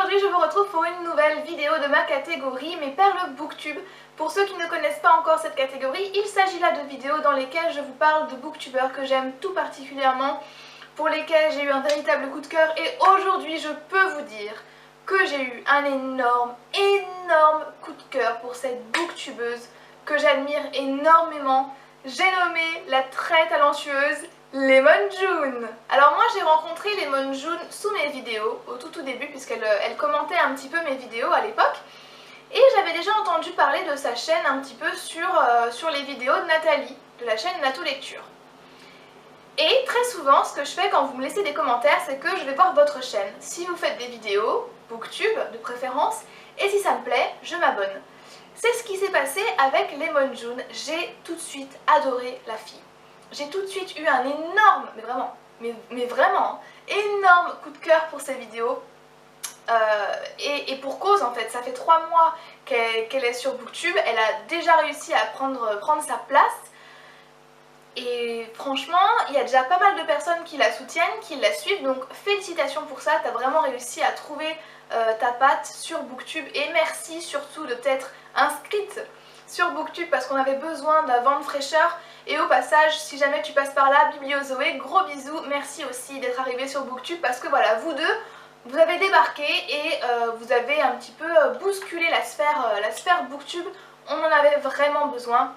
Aujourd'hui je vous retrouve pour une nouvelle vidéo de ma catégorie Mes perles booktube. Pour ceux qui ne connaissent pas encore cette catégorie, il s'agit là de vidéos dans lesquelles je vous parle de booktubeurs que j'aime tout particulièrement, pour lesquels j'ai eu un véritable coup de cœur, et aujourd'hui je peux vous dire que j'ai eu un énorme coup de cœur pour cette booktubeuse que j'admire énormément. J'ai nommé la très talentueuse Lemon June. Alors moi j'ai rencontré Lemon June sous mes vidéos au tout début, puisqu'elle commentait un petit peu mes vidéos à l'époque, et j'avais déjà entendu parler de sa chaîne un petit peu sur les vidéos de Nathalie, de la chaîne Natou Lecture. Et très souvent ce que je fais quand vous me laissez des commentaires, c'est que je vais voir votre chaîne, si vous faites des vidéos, booktube de préférence, et si ça me plaît, je m'abonne. C'est ce qui s'est passé avec Lemon June, j'ai tout de suite adoré la fille. J'ai tout de suite eu un énorme, mais vraiment, énorme coup de cœur pour ses vidéos. Et pour cause en fait, ça fait 3 mois qu'elle est sur booktube, elle a déjà réussi à prendre sa place. Et franchement, il y a déjà pas mal de personnes qui la soutiennent, qui la suivent, donc félicitations pour ça, t'as vraiment réussi à trouver ta patte sur booktube, et merci surtout de t'être inscrite sur booktube parce qu'on avait besoin d'un vent de fraîcheur. Et au passage, si jamais tu passes par là, Bibliozoé, gros bisous, merci aussi d'être arrivé sur booktube parce que voilà, vous deux, vous avez débarqué et vous avez un petit peu bousculé la sphère booktube, on en avait vraiment besoin.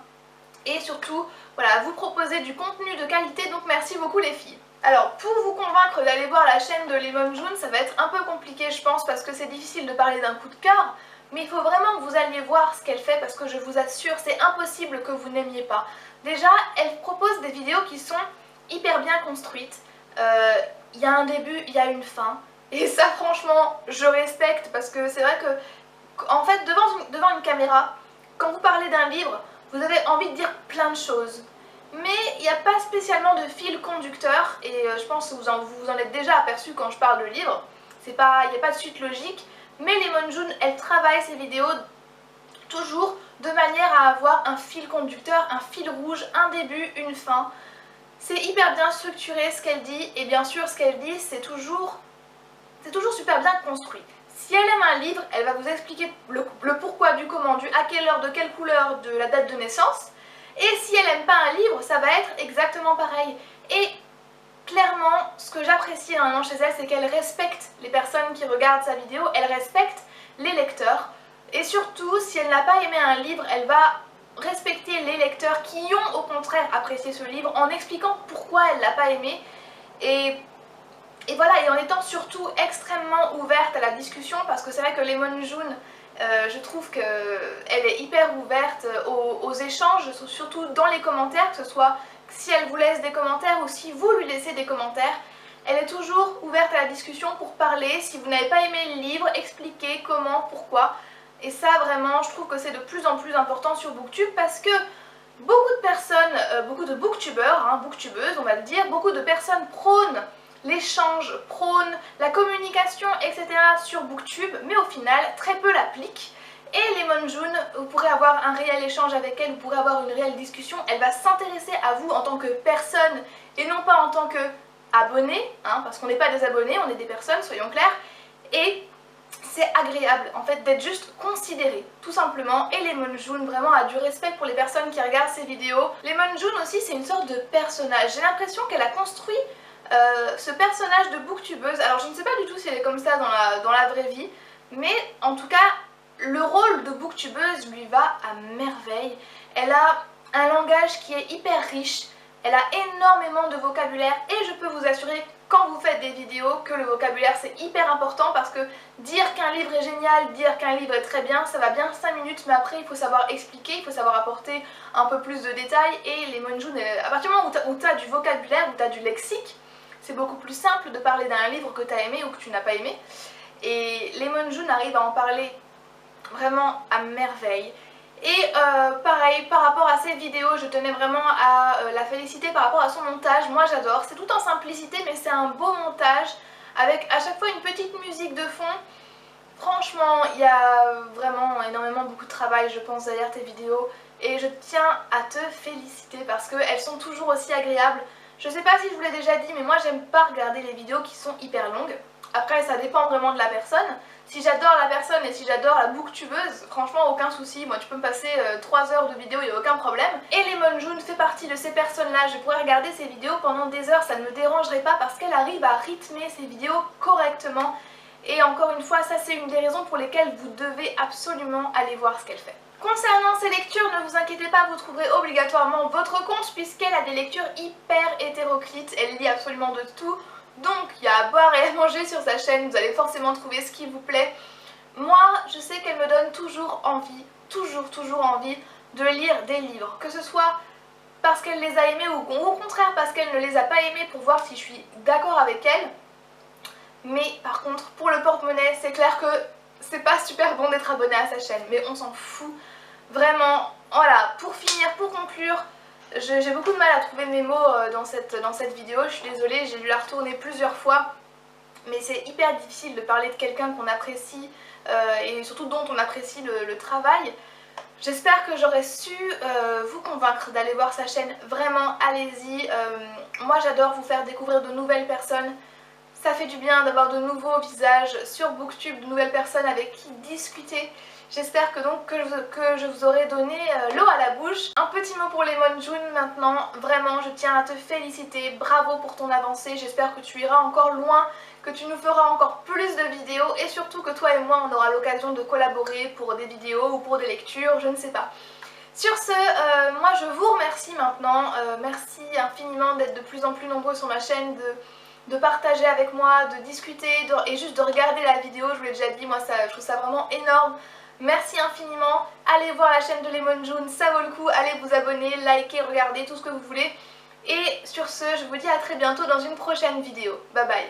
Et surtout, voilà, vous proposez du contenu de qualité, donc merci beaucoup les filles. Alors, pour vous convaincre d'aller voir la chaîne de Lemon June, ça va être un peu compliqué je pense, parce que c'est difficile de parler d'un coup de cœur, mais il faut vraiment que vous alliez voir ce qu'elle fait, parce que je vous assure, c'est impossible que vous n'aimiez pas. Déjà, elle propose des vidéos qui sont hyper bien construites, il y a un début, il y a une fin, et ça franchement, je respecte, parce que c'est vrai que, en fait, devant une caméra, quand vous parlez d'un livre, vous avez envie de dire plein de choses. Mais il n'y a pas spécialement de fil conducteur, et je pense que vous en êtes déjà aperçu quand je parle de livre. Il n'y a pas de suite logique, mais Lemon June, elle travaille ses vidéos toujours de manière à avoir un fil conducteur, un fil rouge, un début, une fin. C'est hyper bien structuré ce qu'elle dit, et bien sûr ce qu'elle dit c'est toujours super bien construit. Si elle aime un livre, elle va vous expliquer le pourquoi du comment, du à quelle heure, de quelle couleur, de la date de naissance. Et si elle n'aime pas un livre, ça va être exactement pareil. Et clairement, ce que j'apprécie énormément chez elle, c'est qu'elle respecte les personnes qui regardent sa vidéo, elle respecte les lecteurs. Et surtout, si elle n'a pas aimé un livre, elle va respecter les lecteurs qui ont au contraire apprécié ce livre en expliquant pourquoi elle ne l'a pas aimé. Et voilà, et en étant surtout extrêmement ouverte à la discussion, parce que c'est vrai que Lemon June, je trouve qu'elle est hyper ouverte aux échanges, surtout dans les commentaires, que ce soit si elle vous laisse des commentaires ou si vous lui laissez des commentaires. Elle est toujours ouverte à la discussion pour parler. Si vous n'avez pas aimé le livre, expliquer comment, pourquoi. Et ça vraiment, je trouve que c'est de plus en plus important sur booktube, parce que beaucoup de personnes, beaucoup de booktubeurs, booktubeuses on va le dire, beaucoup de personnes prônent l'échange, prône la communication, etc. sur booktube, mais au final très peu l'appliquent. Et Lemon June, vous pourrez avoir un réel échange avec elle, vous pourrez avoir une réelle discussion, elle va s'intéresser à vous en tant que personne et non pas en tant qu'abonné, parce qu'on n'est pas des abonnés, on est des personnes, soyons clairs, et c'est agréable en fait d'être juste considéré, tout simplement. Et Lemon June vraiment a du respect pour les personnes qui regardent ses vidéos. Lemon June aussi c'est une sorte de personnage, j'ai l'impression qu'elle a construit ce personnage de booktubeuse. Alors je ne sais pas du tout si elle est comme ça dans la vraie vie, mais en tout cas le rôle de booktubeuse lui va à merveille. Elle a un langage qui est hyper riche, elle a énormément de vocabulaire, et je peux vous assurer quand vous faites des vidéos que le vocabulaire c'est hyper important, parce que dire qu'un livre est génial, dire qu'un livre est très bien, ça va bien 5 minutes, mais après il faut savoir expliquer, il faut savoir apporter un peu plus de détails. Et Lemon June, à partir du moment où tu as du vocabulaire, où tu as du lexique, c'est beaucoup plus simple de parler d'un livre que tu as aimé ou que tu n'as pas aimé. Et Lemon June arrive à en parler vraiment à merveille. Et pareil, par rapport à ses vidéos, je tenais vraiment à la féliciter par rapport à son montage. Moi j'adore, c'est tout en simplicité, mais c'est un beau montage avec à chaque fois une petite musique de fond. Franchement, il y a vraiment énormément beaucoup de travail, je pense, derrière tes vidéos. Et je tiens à te féliciter parce qu'elles sont toujours aussi agréables. Je sais pas si je vous l'ai déjà dit, mais moi j'aime pas regarder les vidéos qui sont hyper longues. Après ça dépend vraiment de la personne. Si j'adore la personne et si j'adore la booktubeuse, franchement aucun souci, moi tu peux me passer 3 heures de vidéo, il n'y a aucun problème. Et Lemon June fait partie de ces personnes-là, je pourrais regarder ses vidéos pendant des heures, ça ne me dérangerait pas parce qu'elle arrive à rythmer ses vidéos correctement. Et encore une fois, ça c'est une des raisons pour lesquelles vous devez absolument aller voir ce qu'elle fait. Concernant ses lectures, ne vous inquiétez pas, vous trouverez obligatoirement votre compte puisqu'elle a des lectures hyper hétéroclites, elle lit absolument de tout. Donc il y a à boire et à manger sur sa chaîne, vous allez forcément trouver ce qui vous plaît. Moi, je sais qu'elle me donne toujours envie, toujours envie de lire des livres. Que ce soit parce qu'elle les a aimés ou au contraire parce qu'elle ne les a pas aimés pour voir si je suis d'accord avec elle. Mais par contre, pour le porte-monnaie, c'est clair que c'est pas super bon d'être abonné à sa chaîne. Mais on s'en fout. Vraiment, voilà, pour finir, pour conclure, j'ai beaucoup de mal à trouver mes mots dans cette vidéo, je suis désolée, j'ai dû la retourner plusieurs fois. Mais c'est hyper difficile de parler de quelqu'un qu'on apprécie et surtout dont on apprécie le travail. J'espère que j'aurai su vous convaincre d'aller voir sa chaîne, vraiment allez-y. Moi j'adore vous faire découvrir de nouvelles personnes. Ça fait du bien d'avoir de nouveaux visages sur Booktube, de nouvelles personnes avec qui discuter. J'espère que je vous aurai donné l'eau à la bouche. Un petit mot pour Lemon June maintenant, vraiment je tiens à te féliciter, bravo pour ton avancée, j'espère que tu iras encore loin, que tu nous feras encore plus de vidéos et surtout que toi et moi on aura l'occasion de collaborer pour des vidéos ou pour des lectures, je ne sais pas. Sur ce, moi je vous remercie maintenant, merci infiniment d'être de plus en plus nombreux sur ma chaîne, de partager avec moi, de discuter et juste de regarder la vidéo, je vous l'ai déjà dit, moi je trouve ça vraiment énorme. Merci infiniment, allez voir la chaîne de Lemon June, ça vaut le coup, allez vous abonner, liker, regarder, tout ce que vous voulez. Et sur ce, je vous dis à très bientôt dans une prochaine vidéo. Bye bye.